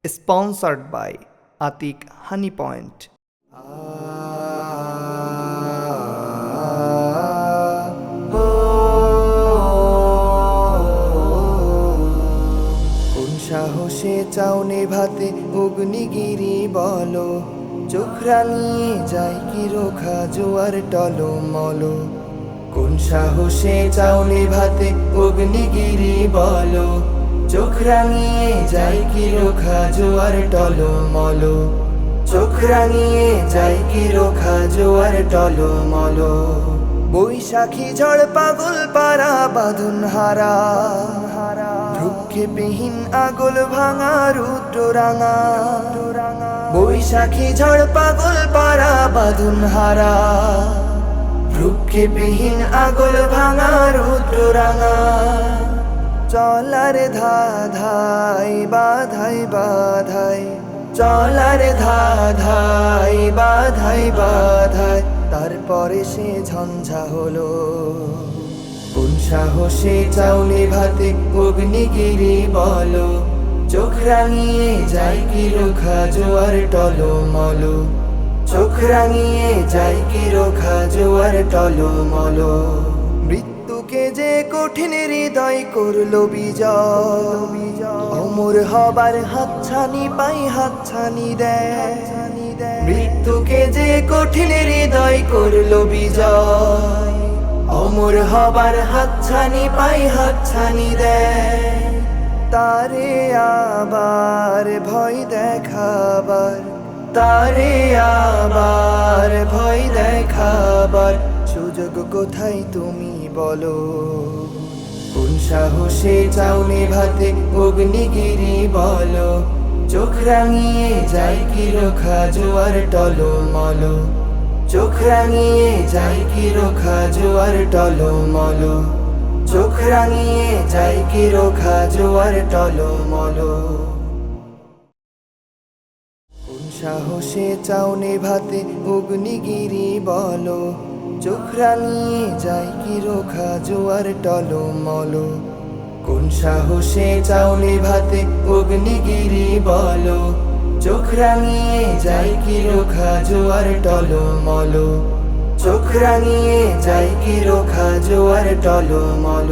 Sponsored by Atik Honey Point. কোন সাহসে চাও নেভাতে অগ্নিগিরি বলো, চোখ রাঙিয়ে যায় কি রোখা জোয়ার টলমল। কোন সাহসে চাও নেভাতে অগ্নিগিরি বলো, চোখ রাঙিয়ে যায় কি রোখা জোয়ার টলমল। চোখ রাঙিয়ে যায় কি রোখা জোয়ার টলমল। বৈশাখী ঝড় পাগল পারা বাঁধন হারা, ভ্রুক্ষেপহীন আগল ভাঙা রুদ্র রাঙা। বৈশাখী ঝড় পাগল পারা বাঁধন হারা, ভ্রুক্ষেপহীন আগল ভাঙা রুদ্র রাঙা। চলার ধাধাই বাধাই বাধাই, চলার ধাধাই বাধাই বাধাই, তারপরে সে ঝঞ্ঝা হলো। কোন সাহসে চাও নেভাতে অগ্নিগিরি বলো, চোখ রাঙিয়ে যায় কি রোখা জোয়ার টলমল। চোখ রাঙিয়ে যায় কি রোখা জোয়ার টলমল। মৃত্যুকে যে কঠিন হৃদয় করলো বিজয়, অমর হবার হাতছানি পাই হাতছানি দেয়। মৃত্যুকে যে কঠিন হৃদয় করলো বিজয়, অমর হবার হাতছানি পাই হাতছানি দেয়। তারে আবার ভয় দেখাবার, তারে আবার ভয় দেখাবার সুযোগ কোথায় তুমি বলো। কোন সাহসে চাও নেভাতে অগ্নিগিরি বলো, চোখ রাঙিয়ে যায় কি রোখা জোয়ার টলমল। চোখ রাঙিয়ে যায় কি রোখা জোয়ার টলমল। চোখ রাঙিয়ে যায় কি রোখা জোয়ার টলমল। কোন সাহসে চাও নেভাতে অগ্নিগিরি বলো, চোখ রাঙিয়ে যায় কি রোখা জোয়ার টলমল। কোন সাহসে চাও নেভাতে অগ্নিগিরি বলো, চোখ রাঙিয়ে যায় কি রোখা জোয়ার টলমল। চোখ রাঙিয়ে যায় কি রোখা জোয়ার টলমল।